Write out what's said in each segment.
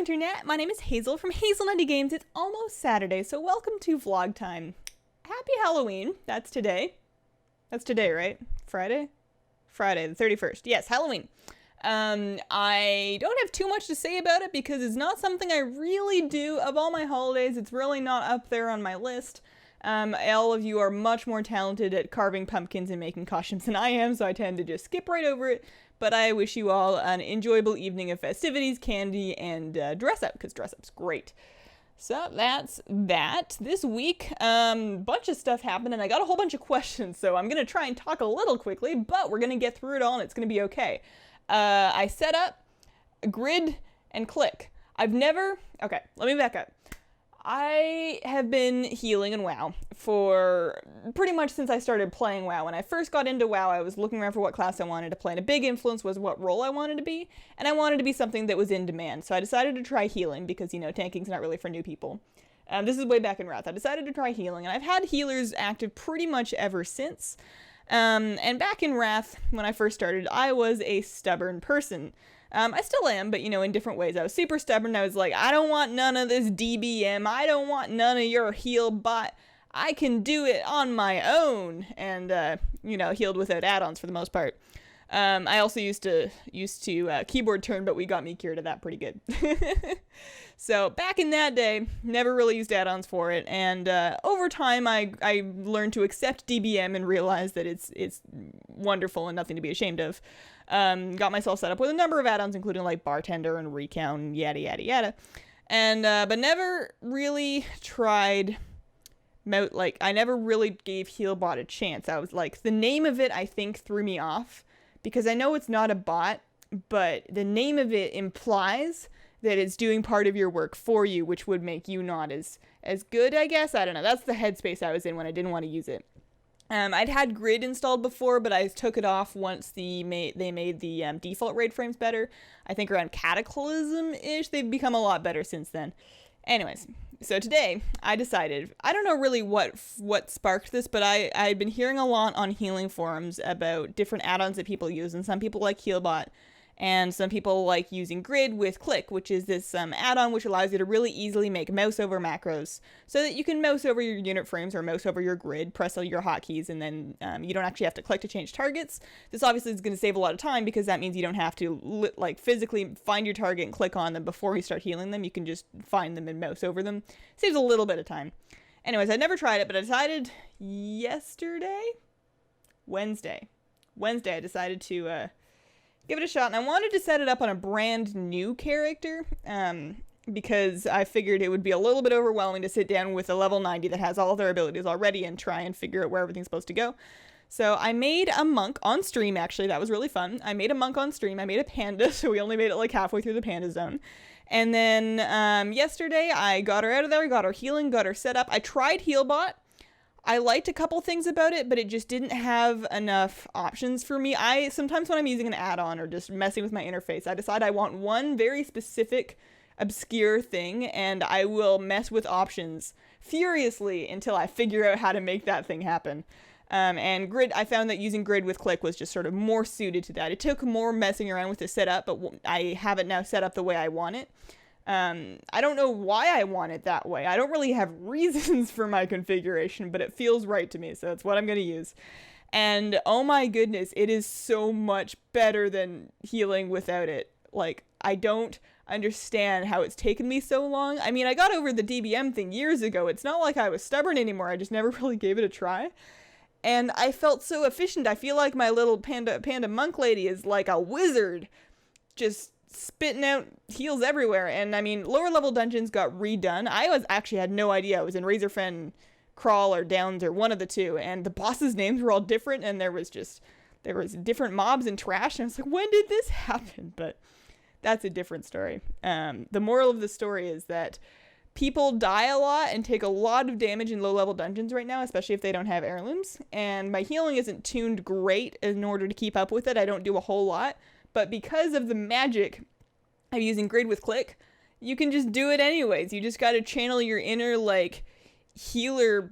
Internet, my name is Hazel from Hazelnutty Games. It's almost Saturday, so welcome to vlog time. Happy Halloween. That's today. That's today, right? Friday? Friday, the 31st. Yes, Halloween. I don't have too much to say about it because it's not something I really do. Of all my holidays, it's really not up there on my list. All of you are much more talented at carving pumpkins and making costumes than I am, so I tend to just skip right over it. But I wish you all an enjoyable evening of festivities, candy, and dress up, because dress up's great. So that's that. This week, bunch of stuff happened, and I got a whole bunch of questions, so I'm going to try and talk a little quickly, but we're going to get through it all, and it's going to be okay. I set up Grid and Click. Okay, let me back up. I have been healing in WoW for pretty much since I started playing WoW. When I first got into WoW, I was looking around for what class I wanted to play, and a big influence was what role I wanted to be, and I wanted to be something that was in demand. So I decided to try healing because, you know, tanking's not really for new people. This is way back in Wrath. I decided to try healing, and I've had healers active pretty much ever since. And back in Wrath, when I first started, I was a stubborn person. I still am, but, you know, in different ways. I was super stubborn. I was like, I don't want none of this DBM. I don't want none of your heal bot. I can do it on my own. And, you know, healed without add-ons for the most part. I also used to keyboard turn, but we got me cured of that pretty good. So back in that day, never really used add-ons for it. And over time, I learned to accept DBM and realize that it's wonderful and nothing to be ashamed of. Got myself set up with a number of add-ons, including like Bartender and Recount, yada, yada, yada. And, but never really tried... I never really gave Healbot a chance. I was like, the name of it, I think, threw me off. Because I know it's not a bot, but the name of it implies that it's doing part of your work for you, which would make you not as good, I guess. I don't know. That's the headspace I was in when I didn't want to use it. I'd had Grid installed before, but I took it off once they made the default raid frames better. I think around Cataclysm-ish. They've become a lot better since then. Anyways, so today I decided, I don't know really what sparked this, but I'd been hearing a lot on healing forums about different add-ons that people use, and some people like Healbot, and some people like using Grid with Click, which is this add-on which allows you to really easily make mouse over macros, so that you can mouse over your unit frames or mouse over your grid, press all your hotkeys, and then you don't actually have to click to change targets. This obviously is going to save a lot of time, because that means you don't have to physically find your target and click on them before you start healing them. You can just find them and mouse over them. Saves a little bit of time. Anyways, I never tried it, but I decided Wednesday, I decided to give it a shot, and I wanted to set it up on a brand new character, because I figured it would be a little bit overwhelming to sit down with a level 90 that has all of their abilities already and try and figure out where everything's supposed to go. So I made a monk on stream, actually. That was really fun. I made a monk on stream. I made a panda, so we only made it like halfway through the panda zone. And then yesterday, I got her out of there, got her healing, got her set up. I tried Healbot. I liked a couple things about it, but it just didn't have enough options for me. Sometimes when I'm using an add-on or just messing with my interface, I decide I want one very specific, obscure thing, and I will mess with options furiously until I figure out how to make that thing happen. And Grid, I found that using Grid with Click was just sort of more suited to that. It took more messing around with the setup, but I have it now set up the way I want it. I don't know why I want it that way. I don't really have reasons for my configuration, but it feels right to me, so that's what I'm going to use. And oh my goodness, it is so much better than healing without it. Like, I don't understand how it's taken me so long. I mean, I got over the DBM thing years ago. It's not like I was stubborn anymore. I just never really gave it a try. And I felt so efficient. I feel like my little panda monk lady is like a wizard, just spitting out heals everywhere. And I mean, lower level dungeons got redone. I actually had no idea. I was in Razorfen Crawl or Downs or one of the two, and the bosses' names were all different, and there was different mobs and trash, and I was like, when did this happen? But that's a different story. The moral of the story is that people die a lot and take a lot of damage in low level dungeons right now, especially if they don't have heirlooms, and my healing isn't tuned great in order to keep up with it. I don't do a whole lot. But because of the magic of using Grid with Click, you can just do it anyways. You just got to channel your inner, like, healer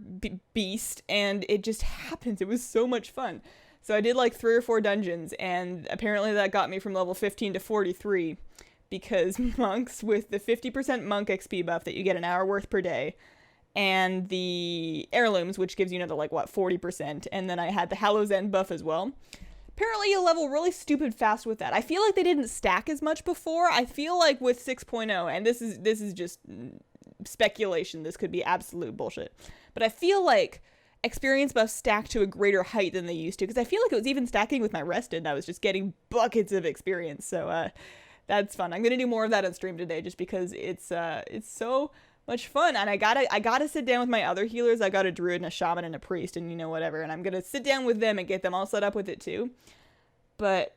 beast, and it just happens. It was so much fun. So I did, like, 3 or 4 dungeons, and apparently that got me from level 15 to 43. because monks with the 50% monk XP buff that you get an hour worth per day, and the heirlooms, which gives you another, 40%, and then I had the Hallow's End buff as well. Apparently you level really stupid fast with that. I feel like they didn't stack as much before. I feel like with 6.0, and this is just speculation, this could be absolute bullshit, but I feel like experience buffs stacked to a greater height than they used to, because I feel like it was even stacking with my rested, and I was just getting buckets of experience, so that's fun. I'm gonna do more of that on stream today, just because it's so much fun, and I gotta sit down with my other healers. I got a druid and a shaman and a priest and whatever, and I'm gonna sit down with them and get them all set up with it too. But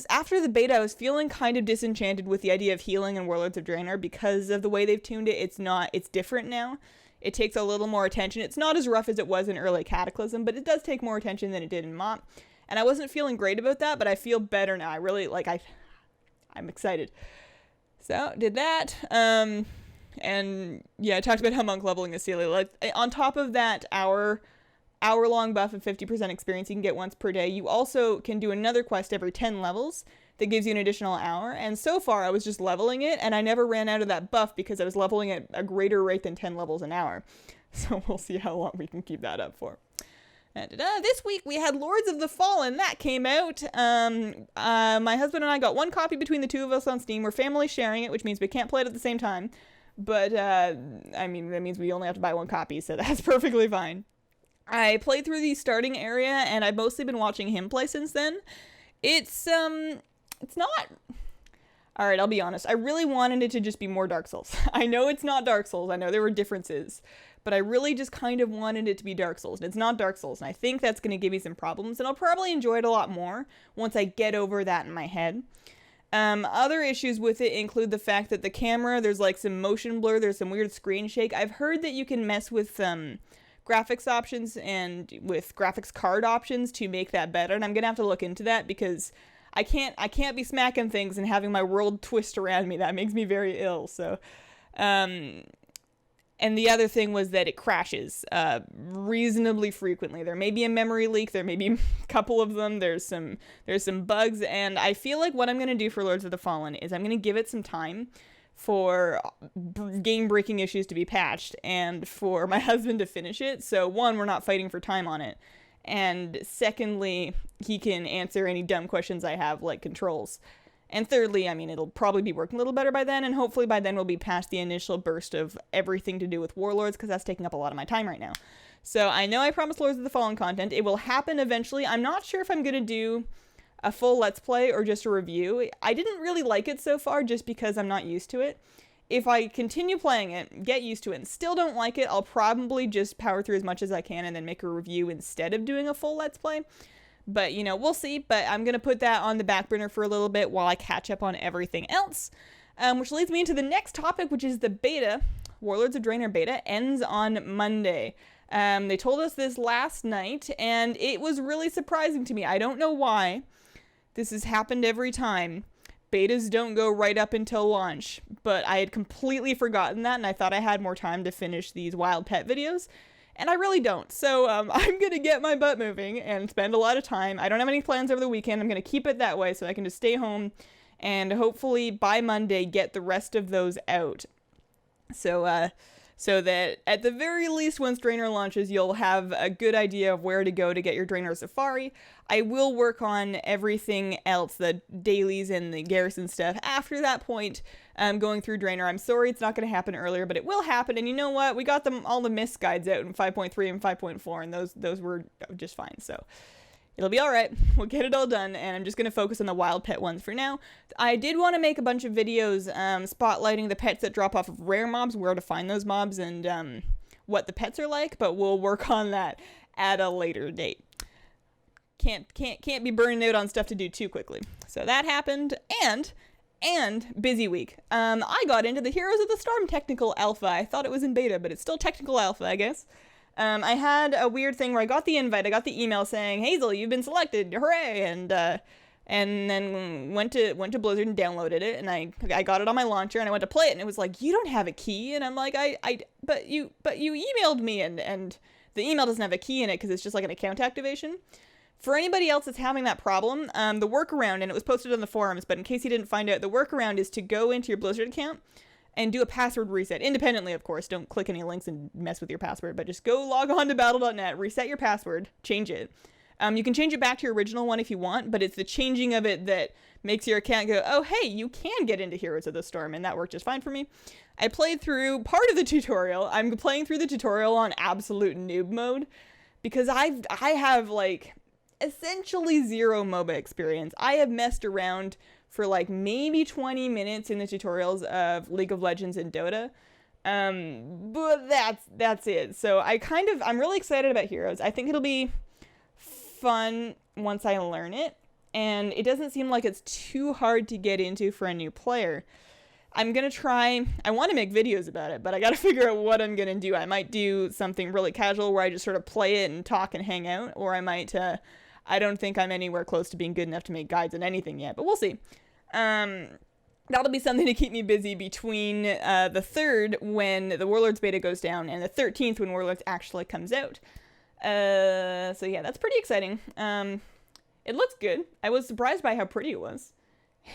after the beta, I was feeling kind of disenchanted with the idea of healing in Warlords of Draenor because of the way they've tuned it. It's different now. It takes a little more attention. It's not as rough as it was in early Cataclysm, but it does take more attention than it did in MoP. And I wasn't feeling great about that, but I feel better now. I really, I'm excited. So, did that. And yeah, I talked about how monk leveling is silly. On top of that hour-long buff of 50% experience you can get once per day, you also can do another quest every 10 levels that gives you an additional hour. And so far, I was just leveling it, and I never ran out of that buff because I was leveling at a greater rate than 10 levels an hour. So we'll see how long we can keep that up for. And this week we had Lords of the Fallen. That came out. My husband and I got one copy between the two of us on Steam. We're family sharing it, which means we can't play it at the same time. But, that means we only have to buy one copy, so that's perfectly fine. I played through the starting area, and I've mostly been watching him play since then. It's not... Alright, I'll be honest. I really wanted it to just be more Dark Souls. I know it's not Dark Souls. I know there were differences. But I really just kind of wanted it to be Dark Souls. And it's not Dark Souls. And I think that's going to give me some problems. And I'll probably enjoy it a lot more once I get over that in my head. Other issues with it include the fact that the camera, there's some motion blur, there's some weird screen shake. I've heard that you can mess with graphics options and with graphics card options to make that better, and I'm gonna have to look into that because I can't be smacking things and having my world twist around me. That makes me very ill. So, and the other thing was that it crashes reasonably frequently. There may be a memory leak. There may be a couple of them. There's some bugs. And I feel like what I'm going to do for Lords of the Fallen is I'm going to give it some time for game-breaking issues to be patched and for my husband to finish it. So, one, we're not fighting for time on it. And secondly, he can answer any dumb questions I have, like controls. And thirdly, it'll probably be working a little better by then, and hopefully by then we'll be past the initial burst of everything to do with Warlords, because that's taking up a lot of my time right now. So I know I promised Lords of the Fallen content. It will happen eventually. I'm not sure if I'm going to do a full Let's Play or just a review. I didn't really like it so far just because I'm not used to it. If I continue playing it, get used to it, and still don't like it, I'll probably just power through as much as I can and then make a review instead of doing a full Let's Play. But, we'll see. But I'm going to put that on the back burner for a little bit while I catch up on everything else. Which leads me into the next topic, which is the beta. Warlords of Draenor beta ends on Monday. They told us this last night, and it was really surprising to me. I don't know why. This has happened every time. Betas don't go right up until launch. But I had completely forgotten that, and I thought I had more time to finish these wild pet videos. And I really don't. So I'm going to get my butt moving and spend a lot of time. I don't have any plans over the weekend. I'm going to keep it that way so I can just stay home and hopefully by Monday get the rest of those out. So that at the very least, once Draenor launches, you'll have a good idea of where to go to get your Draenor Safari. I will work on everything else, the dailies and the garrison stuff, after that point, going through Draenor. I'm sorry it's not going to happen earlier, but it will happen. And you know what? We got all the mist guides out in 5.3 and 5.4, and those were just fine. So it'll be all right. We'll get it all done, and I'm just going to focus on the wild pet ones for now. I did want to make a bunch of videos spotlighting the pets that drop off of rare mobs, where to find those mobs, and what the pets are like, but we'll work on that at a later date. Can't be burning out on stuff to do too quickly. So that happened, and busy week. I got into the Heroes of the Storm technical alpha. I thought it was in beta, but it's still technical alpha, I guess. I had a weird thing where I got the invite, I got the email saying, Hazel, you've been selected, hooray, and then went to Blizzard and downloaded it, and I got it on my launcher, and I went to play it, and it was like, you don't have a key, and I'm like, but you emailed me, and the email doesn't have a key in it, because it's just like an account activation. For anybody else that's having that problem, the workaround, and it was posted on the forums, but in case you didn't find out, the workaround is to go into your Blizzard account and do a password reset, independently, of course. Don't click any links and mess with your password, but just go log on to battle.net, reset your password, change it. You can change it back to your original one if you want, but it's the changing of it that makes your account go, oh, hey, you can get into Heroes of the Storm, and that worked just fine for me. I played through part of the tutorial. I'm playing through the tutorial on absolute noob mode, because I have, like, essentially zero MOBA experience. I have messed around for like maybe 20 minutes in the tutorials of League of Legends and Dota. But that's it. So I'm really excited about Heroes. I think it'll be fun once I learn it. And it doesn't seem like it's too hard to get into for a new player. I'm going to try, I want to make videos about it, but I got to figure out what I'm going to do. I might do something really casual where I just sort of play it and talk and hang out, or I might, I don't think I'm anywhere close to being good enough to make guides on anything yet, but we'll see. That'll be something to keep me busy between the 3rd, when the Warlords beta goes down, and the 13th, when Warlords actually comes out. So yeah, that's pretty exciting. It looks good. I was surprised by how pretty it was.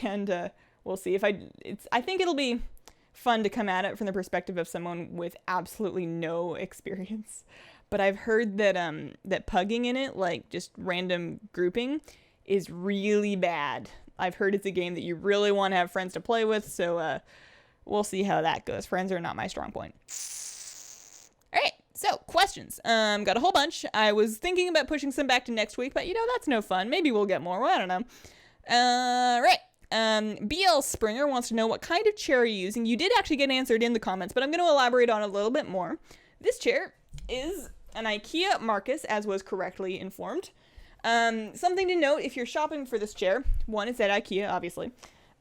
And we'll see if I think it'll be fun to come at it from the perspective of someone with absolutely no experience. But I've heard that that pugging in it, like just random grouping, is really bad. I've heard it's a game that you really want to have friends to play with, so we'll see how that goes. Friends are not my strong point. All right, so questions. Got a whole bunch. I was thinking about pushing some back to next week, but that's no fun. Maybe we'll get more. Well, I don't know. Right. BL Springer wants to know what kind of chair are you using. You did actually get answered in the comments, but I'm going to elaborate on it a little bit more. This chair is an IKEA Marcus, as was correctly informed. Something to note if you're shopping for this chair, one, it's at IKEA, obviously.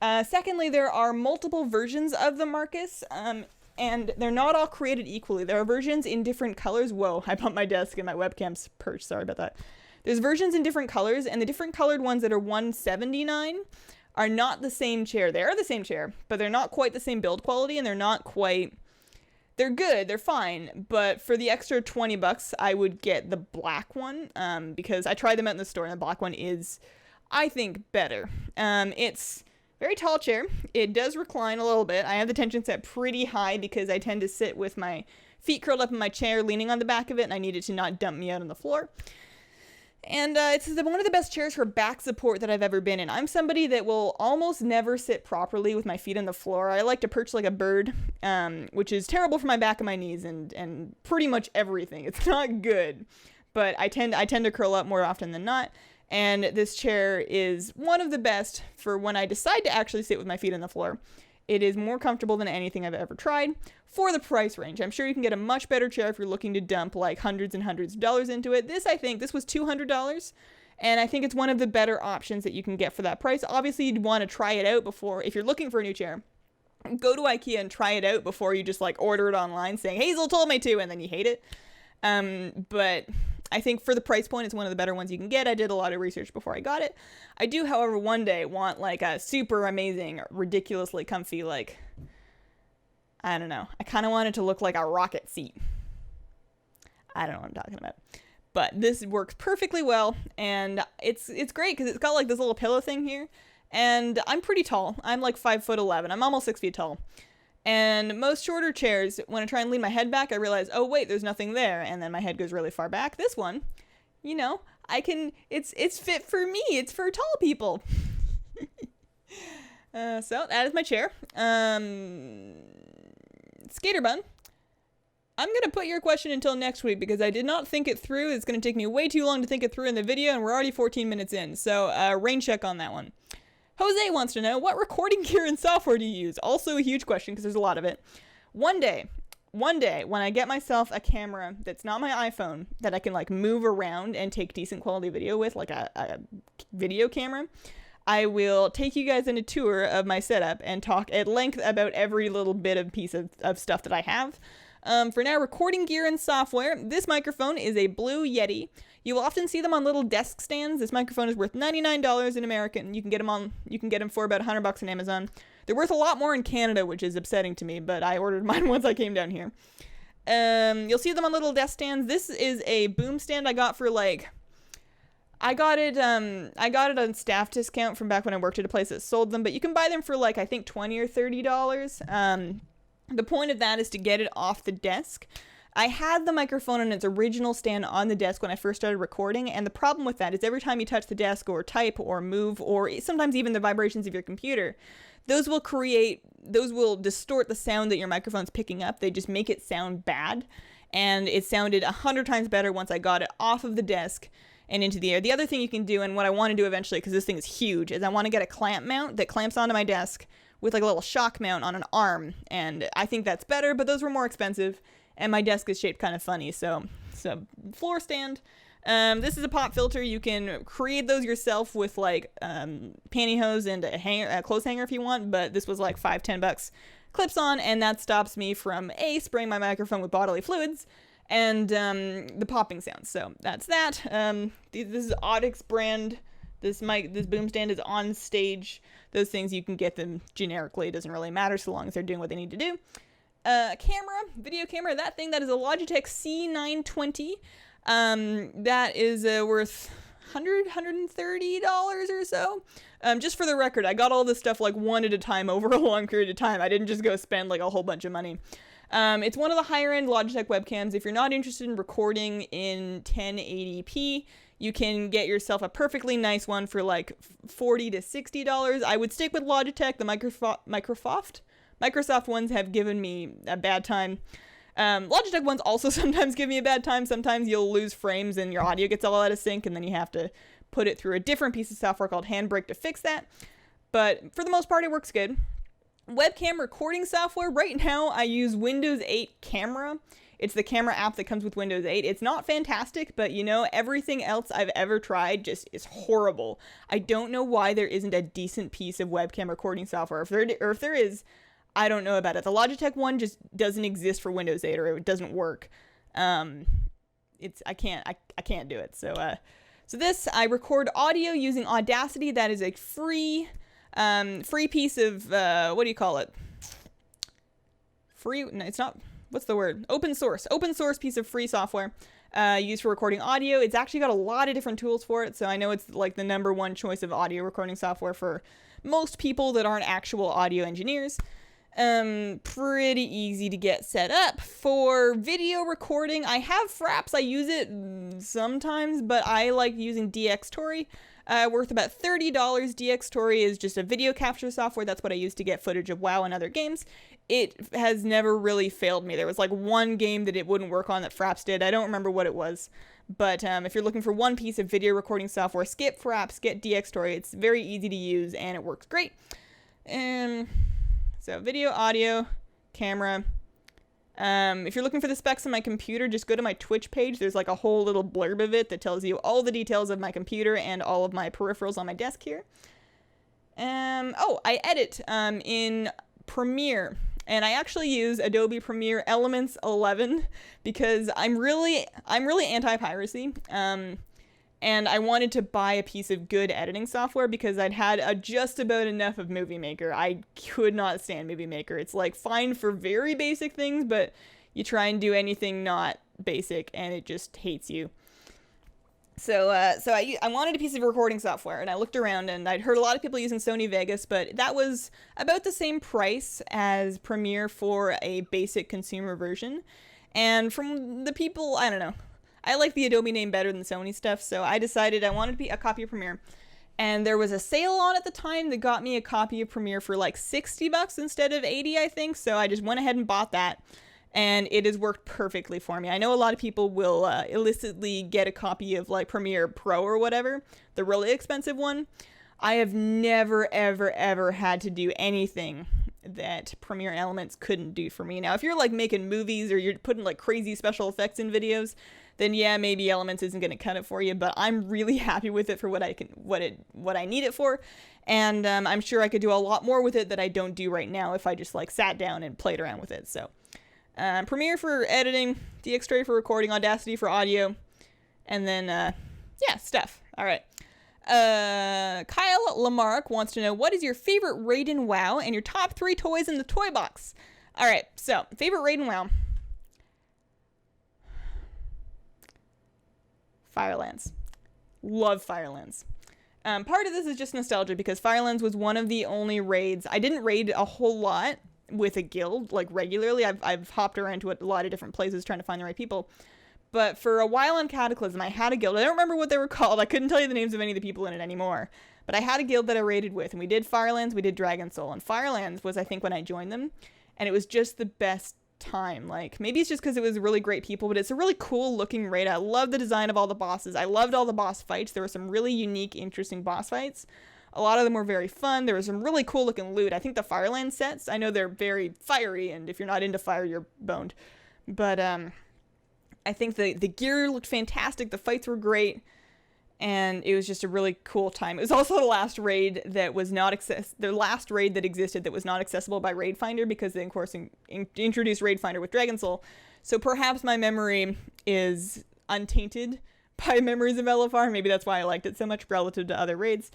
Secondly, there are multiple versions of the Marcus, and they're not all created equally. There are versions in different colors. Whoa, I bumped my desk and my webcam's perched. Sorry about that. There's versions in different colors, and the different colored ones that are $179 are not the same chair. They are the same chair, but they're not quite the same build quality, and they're good, they're fine, but for the extra $20, I would get the black one, because I tried them out in the store, and the black one is, I think, better. It's a very tall chair. It does recline a little bit. I have the tension set pretty high because I tend to sit with my feet curled up in my chair, leaning on the back of it, and I need it to not dump me out on the floor. And it's one of the best chairs for back support that I've ever been in. I'm somebody that will almost never sit properly with my feet on the floor. I like to perch like a bird, which is terrible for my back and my knees and pretty much everything. It's not good, but I tend to curl up more often than not. And this chair is one of the best for when I decide to actually sit with my feet on the floor. It is more comfortable than anything I've ever tried for the price range. I'm sure you can get a much better chair if you're looking to dump like hundreds and hundreds of dollars into it. This was $200, and I think it's one of the better options that you can get for that price. Obviously, you'd want to try it out before, if you're looking for a new chair, go to IKEA and try it out before you just like order it online saying, Hazel told me to, and then you hate it. But I think for the price point, it's one of the better ones you can get. I did a lot of research before I got it. I do, however, one day want like a super amazing, ridiculously comfy, like, I don't know. I kind of want it to look like a rocket seat. I don't know what I'm talking about. But this works perfectly well, and it's great because it's got like this little pillow thing here. And I'm pretty tall. I'm like 5'11". I'm almost 6 feet tall. And most shorter chairs, when I try and lean my head back, I realize, oh wait, there's nothing there, and then my head goes really far back. This one, it's fit for me. It's for tall people. So that is my chair. Skater Bun, I'm going to put your question until next week because I did not think it through. It's going to take me way too long to think it through in the video, and we're already 14 minutes in. So rain check on that one. Jose wants to know, what recording gear and software do you use? Also a huge question because there's a lot of it. One day, when I get myself a camera that's not my iPhone, that I can like move around and take decent quality video with, like a video camera, I will take you guys on a tour of my setup and talk at length about every little bit of piece of stuff that I have. For now, recording gear and software. This microphone is a Blue Yeti. You will often see them on little desk stands. This microphone is worth $99 in America, and you can get them for about $100 on Amazon. They're worth a lot more in Canada, which is upsetting to me, but I ordered mine once I came down here. You'll see them on little desk stands. This is a boom stand I got for like I got it on staff discount from back when I worked at a place that sold them, but you can buy them for like, I think $20 or $30. The point of that is to get it off the desk. I had the microphone on its original stand on the desk when I first started recording, and the problem with that is every time you touch the desk or type or move, or sometimes even the vibrations of your computer, those will distort the sound that your microphone's picking up. They just make it sound bad, and it sounded 100 times better once I got it off of the desk and into the air. The other thing you can do, and what I want to do eventually, because this thing is huge, is I want to get a clamp mount that clamps onto my desk with like a little shock mount on an arm, and I think that's better, but those were more expensive, and my desk is shaped kind of funny, so floor stand. This is a pop filter. You can create those yourself with like pantyhose and a clothes hanger if you want, but this was like $5-10 clips on, and that stops me from spraying my microphone with bodily fluids and the popping sounds. So that's that. This is Audix brand. This boom stand is on stage. Those things, you can get them generically. It doesn't really matter so long as they're doing what they need to do. Video camera, that thing, that is a Logitech C920. That is worth $130 or so. Just for the record, I got all this stuff like one at a time over a long period of time. I didn't just go spend like a whole bunch of money. It's one of the higher end Logitech webcams. If you're not interested in recording in 1080p, you can get yourself a perfectly nice one for like $40 to $60. I would stick with Logitech. The Microsoft ones have given me a bad time. Logitech ones also sometimes give me a bad time. Sometimes you'll lose frames and your audio gets all out of sync, and then you have to put it through a different piece of software called Handbrake to fix that. But for the most part, it works good. Webcam recording software. Right now, I use Windows 8 Camera. It's the camera app that comes with Windows 8. It's not fantastic, but everything else I've ever tried just is horrible. I don't know why there isn't a decent piece of webcam recording software. If there is, I don't know about it. The Logitech one just doesn't exist for Windows 8, or it doesn't work. I can't do it. So this, I record audio using Audacity. That is a free piece of what do you call it? Free? No, it's not. What's the word? Open source piece of free software used for recording audio. It's actually got a lot of different tools for it, so I know it's like the number one choice of audio recording software for most people that aren't actual audio engineers. Pretty easy to get set up. For video recording, I have Fraps. I use it sometimes, but I like using DxTory. Worth about $30. DxTory is just a video capture software. That's what I use to get footage of WoW and other games. It has never really failed me. There was like one game that it wouldn't work on that Fraps did. I don't remember what it was. But if you're looking for one piece of video recording software, skip Fraps, get DxTory. It's very easy to use and it works great. So video, audio, camera. If you're looking for the specs on my computer, just go to my Twitch page. There's like a whole little blurb of it that tells you all the details of my computer and all of my peripherals on my desk here. I edit in Premiere, and I actually use Adobe Premiere Elements 11 because I'm really anti-piracy. And I wanted to buy a piece of good editing software because I'd had just about enough of Movie Maker. I could not stand Movie Maker. It's like fine for very basic things, but you try and do anything not basic and it just hates you. So I wanted a piece of recording software, and I looked around and I'd heard a lot of people using Sony Vegas, but that was about the same price as Premiere for a basic consumer version. And from the people, I don't know, I like the Adobe name better than Sony stuff, so I decided I wanted to be a copy of Premiere. And there was a sale on at the time that got me a copy of Premiere for like $60 instead of $80, I think. So I just went ahead and bought that, and it has worked perfectly for me. I know a lot of people will illicitly get a copy of like Premiere Pro or whatever, the really expensive one. I have never, ever, ever had to do anything that Premiere Elements couldn't do for me. Now, if you're like making movies or you're putting like crazy special effects in videos, then yeah, maybe Elements isn't going to cut it for you, but I'm really happy with it for what I need it for, and I'm sure I could do a lot more with it that I don't do right now if I just like sat down and played around with it. So Premiere for editing, DxTory for recording, Audacity for audio, and then stuff. All right. Kyle Lamarck wants to know, what is your favorite raid in WoW and your top 3 toys in the toy box? All right, so favorite raid in WoW. Firelance. Love Firelands. Part of this is just nostalgia because Firelands was one of the only raids. I didn't raid a whole lot with a guild, like, regularly. I've hopped around to a lot of different places trying to find the right people. But for a while on Cataclysm, I had a guild. I don't remember what they were called. I couldn't tell you the names of any of the people in it anymore. But I had a guild that I raided with, and we did Firelands, we did Dragon Soul. And Firelands was, I think, when I joined them. And it was just the best time. Like, maybe it's just because it was really great people, but it's a really cool looking raid. I love the design of all the bosses. I loved all the boss fights. There were some really unique, interesting boss fights. A lot of them were very fun. There was some really cool looking loot. I think the Fireland sets, I know they're very fiery, and if you're not into fire, you're boned. But I think the gear looked fantastic. The fights were great. And it was just a really cool time. It was also the last raid that was not the last raid that existed that was not accessible by Raid Finder, because they, of course, introduced Raid Finder with Dragon Soul. So perhaps my memory is untainted by memories of LFR. Maybe that's why I liked it so much relative to other raids.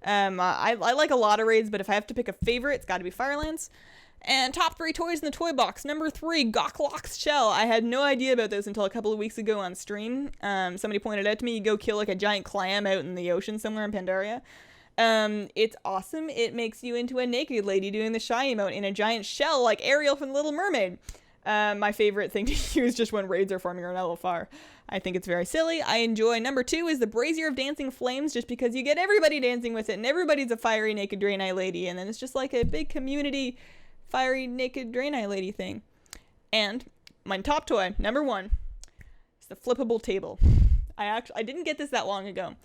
I like a lot of raids, but if I have to pick a favorite, it's got to be Firelands. And top 3 toys in the toy box. Number 3, Gawklock's Shell. I had no idea about this until a couple of weeks ago on stream. Somebody pointed out to me, you go kill like a giant clam out in the ocean somewhere in Pandaria. It's awesome. It makes you into a naked lady doing the shy emote in a giant shell like Ariel from The Little Mermaid. My favorite thing to use just when raids are forming on LFR. I think it's very silly. I enjoy. Number 2 is the Brazier of Dancing Flames, just because you get everybody dancing with it, and everybody's a fiery naked Draenei lady, and then it's just like a big community fiery naked Draenei lady thing. And my top toy, number 1, is the flippable table. I didn't get this that long ago.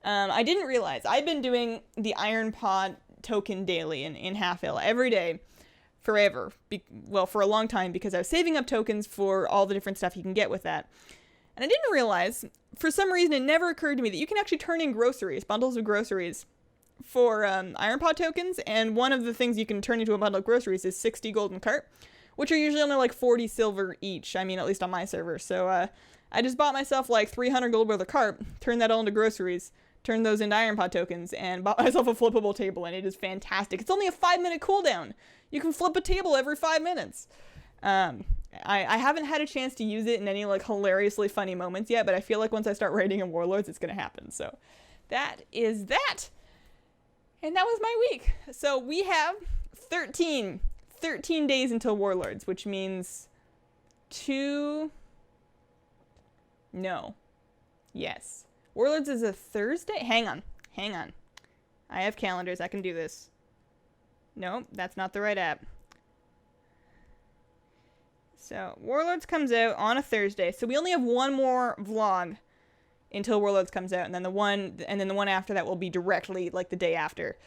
I didn't realize I've been doing the Iron Pod token daily in Half-Hill every day forever. For a long time, because I was saving up tokens for all the different stuff you can get with that. And I didn't realize, for some reason, it never occurred to me that you can actually turn in groceries, bundles of groceries, for Iron Pod tokens, and one of the things you can turn into a bundle of groceries is 60 golden cart, which are usually only like 40 silver each, I mean, at least on my server. So I just bought myself like 300 gold worth of cart, turned that all into groceries, turned those into Iron Pod tokens, and bought myself a flippable table, and it is fantastic. It's only a 5-minute cooldown. You can flip a table every 5 minutes. I haven't had a chance to use it in any like hilariously funny moments yet, but I feel like once I start raiding in Warlords, it's going to happen. So that is that. And that was my week. So we have 13 days until Warlords, which means Yes. Warlords is a Thursday? Hang on. I have calendars. I can do this. No, that's not the right app. So Warlords comes out on a Thursday. So we only have one more vlog until Warlords comes out, and then the one after that will be directly like the day after.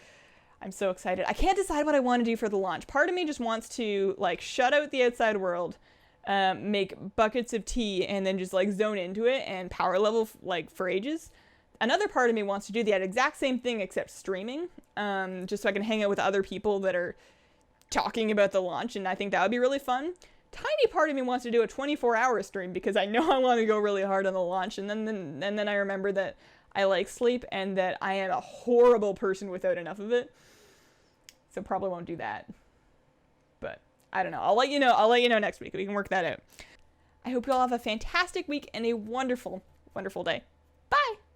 I'm so excited. I can't decide what I want to do for the launch. Part of me just wants to like shut out the outside world, make buckets of tea, and then just like zone into it and power level like for ages. Another part of me wants to do the exact same thing except streaming, just so I can hang out with other people that are talking about the launch, and I think that would be really fun. Tiny part of me wants to do a 24-hour stream because I know I want to go really hard on the launch, and then I remember that I like sleep and that I am a horrible person without enough of it. So probably won't do that. But I don't know. I'll let you know next week. We can work that out. I hope you all have a fantastic week and a wonderful, wonderful day.